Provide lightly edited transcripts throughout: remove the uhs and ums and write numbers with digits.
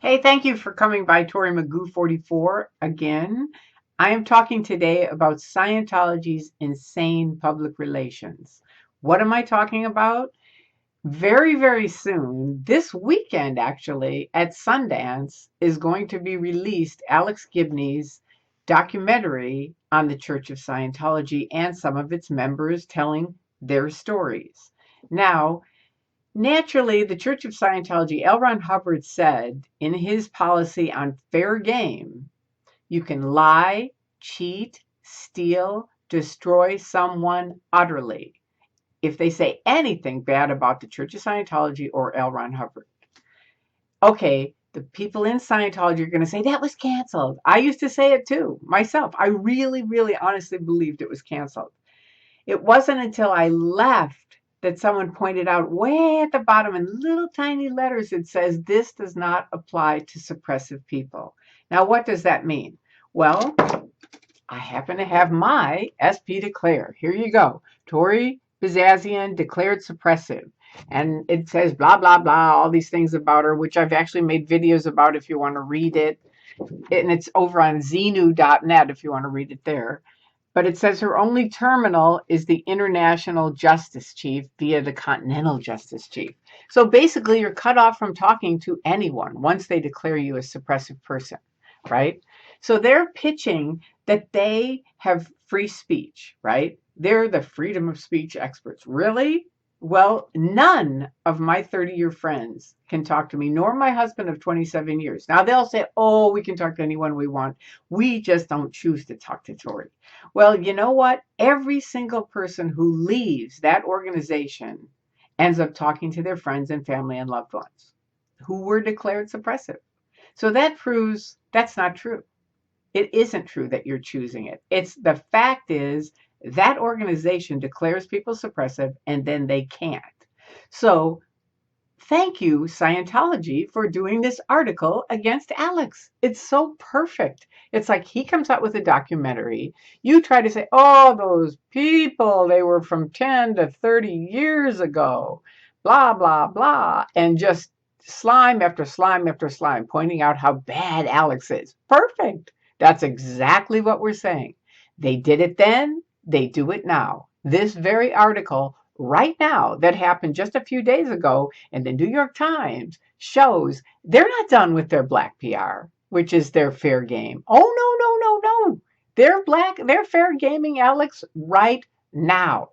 Hey, thank you for coming by Tory Magoo 44 again. I am talking today about Scientology's insane public relations. What am I talking about? Very, very soon, this weekend actually, at Sundance, is going to be released Alex Gibney's documentary on the Church of Scientology and some of its members telling their stories. Now, naturally, the Church of Scientology, L. Ron Hubbard said in his policy on fair game, you can lie, cheat, steal, destroy someone utterly if they say anything bad about the Church of Scientology or L. Ron Hubbard. Okay, the people in Scientology are going to say that was canceled. I used to say it too, myself. I really, really honestly believed it was canceled. It wasn't until I left that someone pointed out way at the bottom in little tiny letters it says this does not apply to suppressive people. Now, what does that mean? Well, I happen to have my SP declare. Here you go. Tory Bizazian declared suppressive. And it says blah, blah, blah, all these things about her, which I've actually made videos about if you want to read it. And it's over on xenu.net if you want to read it there. But it says her only terminal is the International Justice Chief via the Continental Justice Chief. So basically, you're cut off from talking to anyone once they declare you a suppressive person, right? So they're pitching that they have free speech, right? They're the freedom of speech experts. Really? Well, none of my 30-year friends can talk to me, nor my husband of 27 years. Now they'll say, oh, we can talk to anyone we want. We just don't choose to talk to Tory. Well, you know what? Every single person who leaves that organization ends up talking to their friends and family and loved ones who were declared suppressive. So that proves that's not true. It isn't true that you're choosing it. It's the fact is that organization declares people suppressive and then they can't. So thank you, Scientology, for doing this article against Alex. It's so perfect. It's like he comes out with a documentary. You try to say, oh, those people, they were from 10 to 30 years ago, blah, blah, blah, and just slime after slime after slime, pointing out how bad Alex is. Perfect. That's exactly what we're saying. They did it then, they do it now. This very article right now that happened just a few days ago in the New York Times shows they're not done with their black PR, which is their fair game. Oh, no, no, no, no. They're fair gaming Alex right now.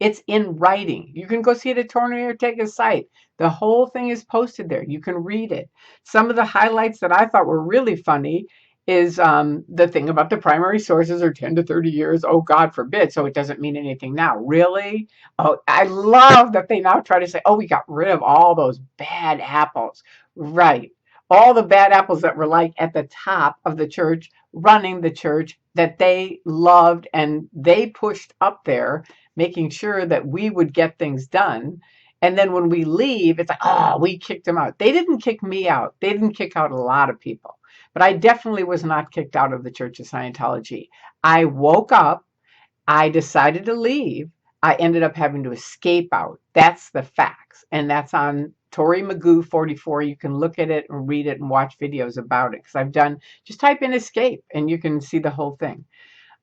It's in writing. You can go see it at Tory Ortega's site. The whole thing is posted there. You can read it. Some of the highlights that I thought were really funny is the thing about the primary sources are 10 to 30 years. Oh, God forbid. So it doesn't mean anything now. Really? Oh, I love that they now try to say, oh, we got rid of all those bad apples. Right. All the bad apples that were like at the top of the church, running the church that they loved and they pushed up there, making sure that we would get things done. And then when we leave, it's like, oh, we kicked them out. They didn't kick me out. They didn't kick out a lot of people. But I definitely was not kicked out of the Church of Scientology. I woke up. I decided to leave. I ended up having to escape out. That's the facts. And that's on Tory Magoo 44. You can look at it and read it and watch videos about it. Because I've done, just type in escape and you can see the whole thing.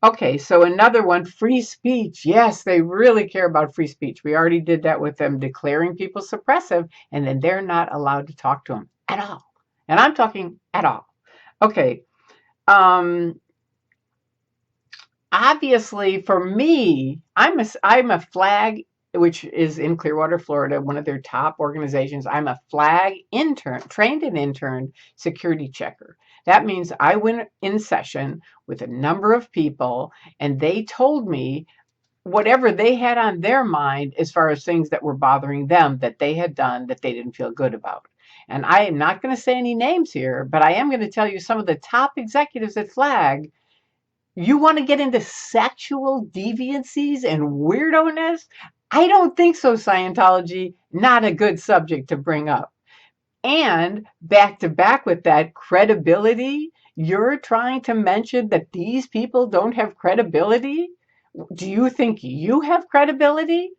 Okay, so another one, free speech. Yes, they really care about free speech. We already did that with them declaring people suppressive, and then they're not allowed to talk to them at all. And I'm talking at all. Okay. Um, Obviously, for me, I'm a flag, which is in Clearwater, Florida, one of their top organizations. I'm a flag intern, trained and interned security checker. That means I went in session with a number of people, and they told me whatever they had on their mind as far as things that were bothering them that they had done that they didn't feel good about. And I am not going to say any names here, but I am going to tell you some of the top executives at Flag. You want to get into sexual deviancies and weirdo-ness? I don't think so, Scientology. Not a good subject to bring up. And back to back with that credibility, you're trying to mention that these people don't have credibility? Do you think you have credibility?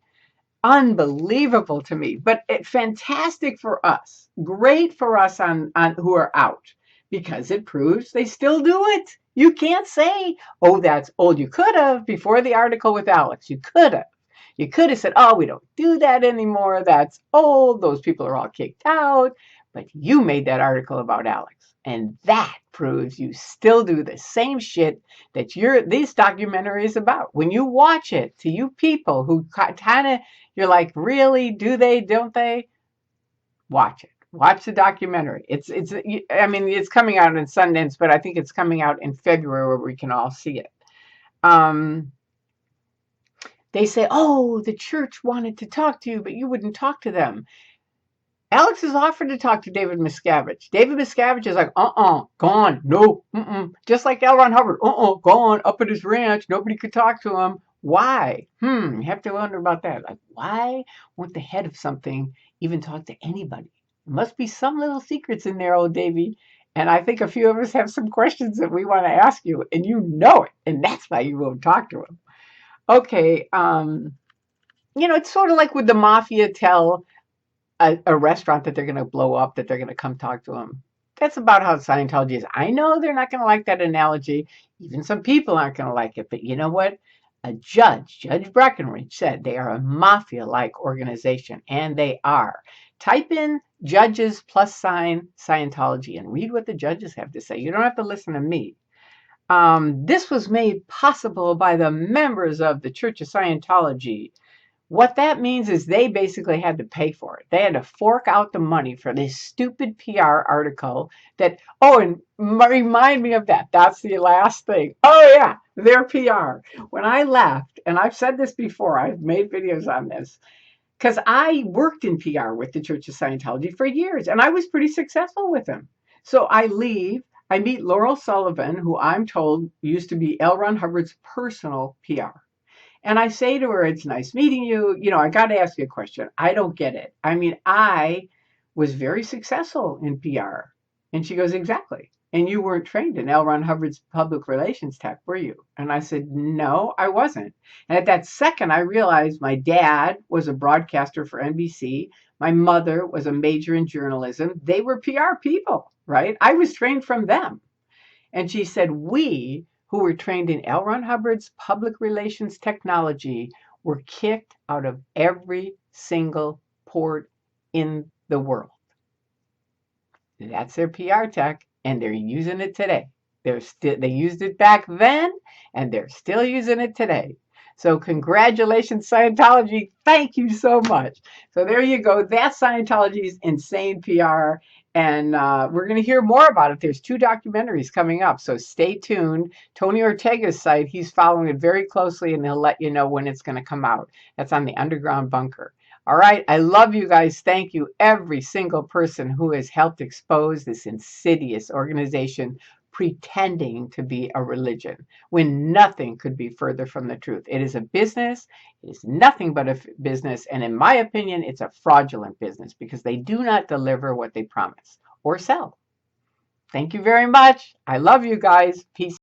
unbelievable to me, but fantastic for us. Great for us on who are out, because it proves they still do it. You can't say, oh, that's old. You could have before the article with Alex. You could have. You could have said, oh, we don't do that anymore. That's old. Those people are all kicked out. But you made that article about Alex. And that proves you still do the same shit that this documentary is about. When you watch it, to you people who kind of, you're like, really? Do they? Don't they? Watch it. Watch the documentary. I mean, it's coming out in Sundance, but I think it's coming out in February where we can all see it. They say, oh, the church wanted to talk to you, but you wouldn't talk to them. Alex has offered to talk to David Miscavige. David Miscavige is like, gone, no, just like L. Ron Hubbard, gone, up at his ranch, nobody could talk to him. Why? You have to wonder about that. Like, why won't the head of something even talk to anybody? There must be some little secrets in there, old Davy. And I think a few of us have some questions that we want to ask you, and you know it, and that's why you won't talk to him. Okay, it's sort of like with the mafia tell a restaurant that they're going to blow up, that they're going to come talk to them. That's about how Scientology is. I know they're not going to like that analogy. Even some people aren't going to like it. But you know what? Judge Breckenridge, said they are a mafia-like organization, and they are. Type in judges + Scientology and read what the judges have to say. You don't have to listen to me. This was made possible by the members of the Church of Scientology. What that means is they basically had to pay for it. They had to fork out the money for this stupid PR article that, and remind me of that. That's the last thing. Oh, yeah, their PR. When I left, and I've said this before, I've made videos on this, because I worked in PR with the Church of Scientology for years, and I was pretty successful with them. So I leave. I meet Laurel Sullivan, who I'm told used to be L. Ron Hubbard's personal PR. And I say to her, it's nice meeting you. I got to ask you a question. I don't get it. I mean, I was very successful in PR. And she goes, exactly. And you weren't trained in L. Ron Hubbard's public relations tech, were you? And I said, no, I wasn't. And at that second, I realized my dad was a broadcaster for NBC. My mother was a major in journalism. They were PR people, right? I was trained from them. And she said, we who were trained in L. Ron Hubbard's public relations technology were kicked out of every single port in the world. That's their PR tech, and they're using it today. They used it back then, and they're still using it today. So congratulations, Scientology. Thank you so much. So there you go. That's Scientology's insane PR. And we're going to hear more about it. There's 2 documentaries coming up, so stay tuned. Tony Ortega's site, he's following it very closely, and he'll let you know when it's going to come out. That's on the Underground Bunker. All right, I love you guys. Thank you, every single person who has helped expose this insidious organization pretending to be a religion when nothing could be further from the truth. It is a business. It is nothing but a business. And in my opinion, it's a fraudulent business because they do not deliver what they promise or sell. Thank you very much. I love you guys. Peace.